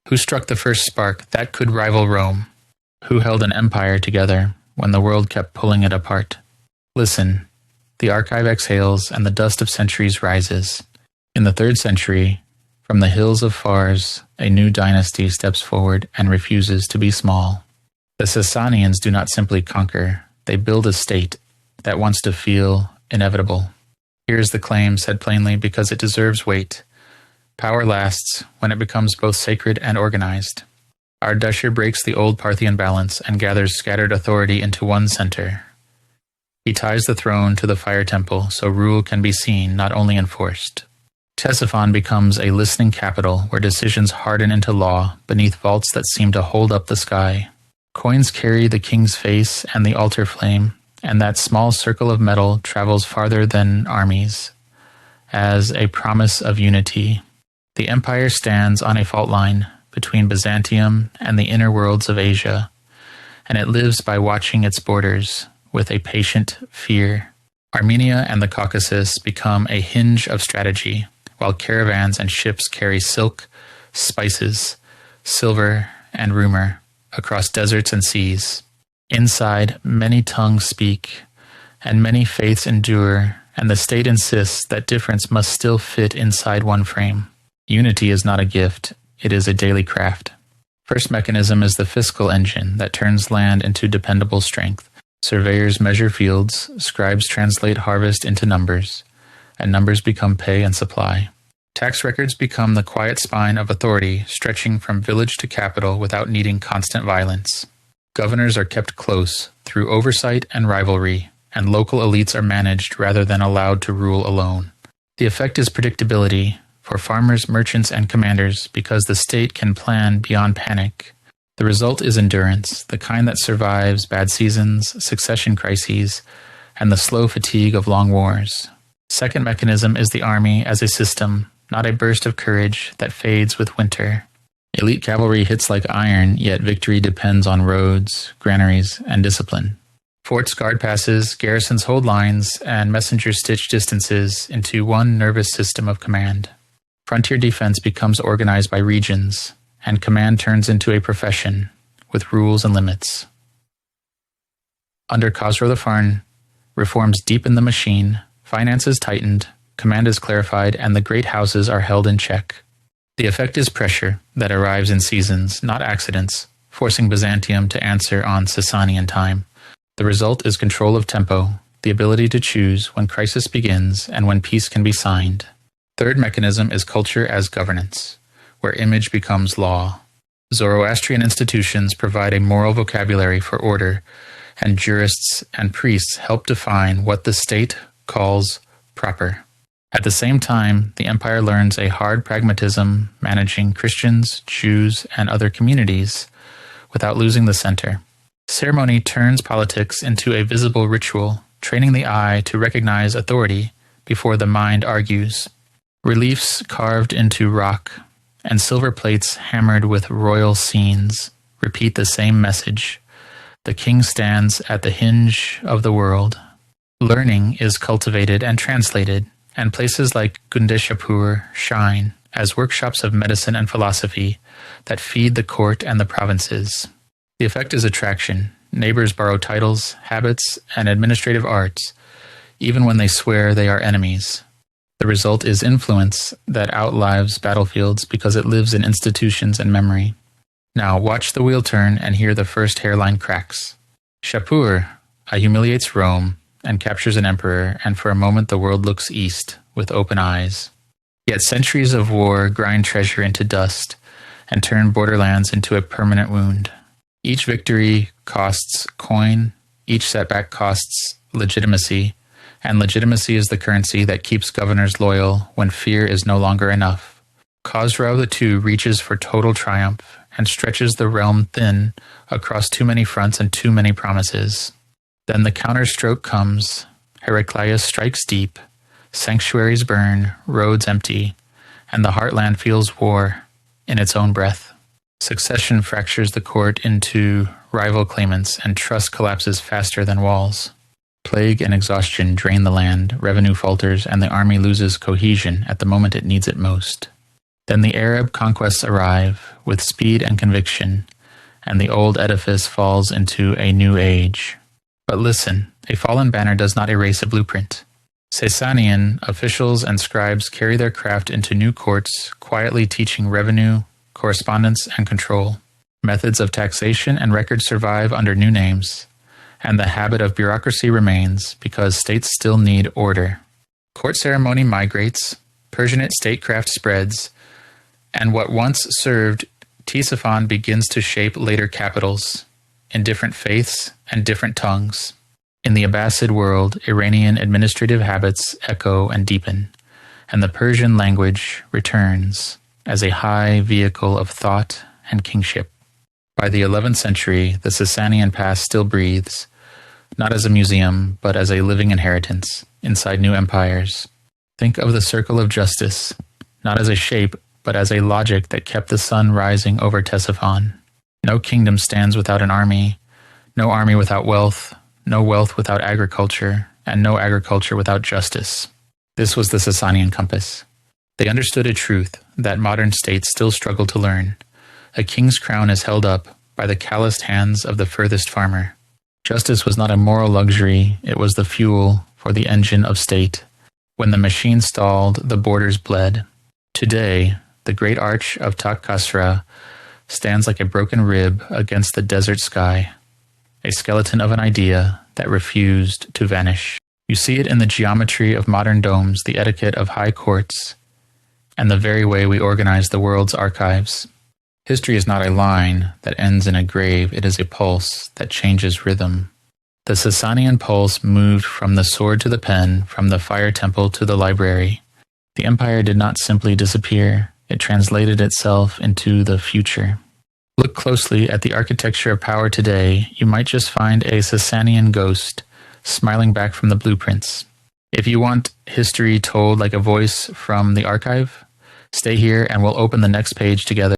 Who struck the first spark that could rival Rome? Who held an empire together when the world kept pulling it apart? Listen, the archive exhales and the dust of centuries rises. In the 3rd century, from the hills of Fars, a new dynasty steps forward and refuses to be small. The Sasanians do not simply conquer, they build a state that wants to feel inevitable. Here's the claim said plainly because it deserves weight. Power lasts when it becomes both sacred and organized. Ardashir breaks the old Parthian balance and gathers scattered authority into one center. He ties the throne to the fire temple so rule can be seen, not only enforced. Ctesiphon becomes a listening capital where decisions harden into law beneath vaults that seem to hold up the sky. Coins carry the king's face and the altar flame, and that small circle of metal travels farther than armies, as a promise of unity. The empire stands on a fault line between Byzantium and the inner worlds of Asia, and it lives by watching its borders with a patient fear. Armenia and the Caucasus become a hinge of strategy, while caravans and ships carry silk, spices, silver, and rumor across deserts and seas. Inside, many tongues speak, and many faiths endure, and the state insists that difference must still fit inside one frame. Unity is not a gift, it is a daily craft. First mechanism is the fiscal engine that turns land into dependable strength. Surveyors measure fields, scribes translate harvest into numbers, and numbers become pay and supply. Tax records become the quiet spine of authority, stretching from village to capital without needing constant violence. Governors are kept close through oversight and rivalry, and local elites are managed rather than allowed to rule alone. The effect is predictability for farmers, merchants, and commanders because the state can plan beyond panic. The result is endurance, the kind that survives bad seasons, succession crises, and the slow fatigue of long wars. Second mechanism is the army as a system, not a burst of courage that fades with winter. Elite cavalry hits like iron, yet victory depends on roads, granaries, and discipline. Forts guard passes, garrisons hold lines, and messengers stitch distances into one nervous system of command. Frontier defense becomes organized by regions, and command turns into a profession with rules and limits. Under Khosrow the Farn, reforms deepen the machine, finances tightened, command is clarified, and the great houses are held in check. The effect is pressure that arrives in seasons, not accidents, forcing Byzantium to answer on Sasanian time. The result is control of tempo, the ability to choose when crisis begins and when peace can be signed. Third mechanism is culture as governance, where image becomes law. Zoroastrian institutions provide a moral vocabulary for order, and jurists and priests help define what the state calls proper. At the same time, the empire learns a hard pragmatism managing Christians, Jews, and other communities without losing the center. Ceremony turns politics into a visible ritual, training the eye to recognize authority before the mind argues. Reliefs carved into rock and silver plates hammered with royal scenes repeat the same message. The king stands at the hinge of the world. Learning is cultivated and translated, and places like Gundeshapur shine as workshops of medicine and philosophy that feed the court and the provinces. The effect is attraction. Neighbors borrow titles, habits, and administrative arts, even when they swear they are enemies. The result is influence that outlives battlefields because it lives in institutions and memory. Now watch the wheel turn and hear the first hairline cracks. Shapur humiliates Rome and captures an emperor, and for a moment the world looks east with open eyes. Yet centuries of war grind treasure into dust and turn borderlands into a permanent wound. Each victory costs coin, each setback costs legitimacy, and legitimacy is the currency that keeps governors loyal when fear is no longer enough. Khosrow II reaches for total triumph and stretches the realm thin across too many fronts and too many promises. Then the counterstroke comes. Heraclius strikes deep, sanctuaries burn, roads empty, and the heartland feels war in its own breath. Succession fractures the court into rival claimants, and trust collapses faster than walls. Plague and exhaustion drain the land, revenue falters, and the army loses cohesion at the moment it needs it most. Then the Arab conquests arrive, with speed and conviction, and the old edifice falls into a new age. But listen, a fallen banner does not erase a blueprint. Sasanian officials and scribes carry their craft into new courts, quietly teaching revenue, correspondence, and control. Methods of taxation and records survive under new names, and the habit of bureaucracy remains because states still need order. Court ceremony migrates, Persianate statecraft spreads, and what once served Ctesiphon begins to shape later capitals, in different faiths and different tongues. In the Abbasid world, Iranian administrative habits echo and deepen, and the Persian language returns as a high vehicle of thought and kingship. By the 11th century, the Sasanian past still breathes, not as a museum, but as a living inheritance inside new empires. Think of the circle of justice, not as a shape, but as a logic that kept the sun rising over Ctesiphon. No kingdom stands without an army, no army without wealth, no wealth without agriculture, and no agriculture without justice. This was the Sasanian compass. They understood a truth that modern states still struggle to learn. A king's crown is held up by the calloused hands of the furthest farmer. Justice was not a moral luxury, it was the fuel for the engine of state. When the machine stalled, the borders bled. Today, the great arch of Takhkasra stands like a broken rib against the desert sky, a skeleton of an idea that refused to vanish. You see it in the geometry of modern domes, the etiquette of high courts, and the very way we organize the world's archives. History is not a line that ends in a grave, it is a pulse that changes rhythm. The Sasanian pulse moved from the sword to the pen, from the fire temple to the library. The empire did not simply disappear, it translated itself into the future. Look closely at the architecture of power today, you might just find a Sasanian ghost smiling back from the blueprints. If you want history told like a voice from the archive, stay here and we'll open the next page together.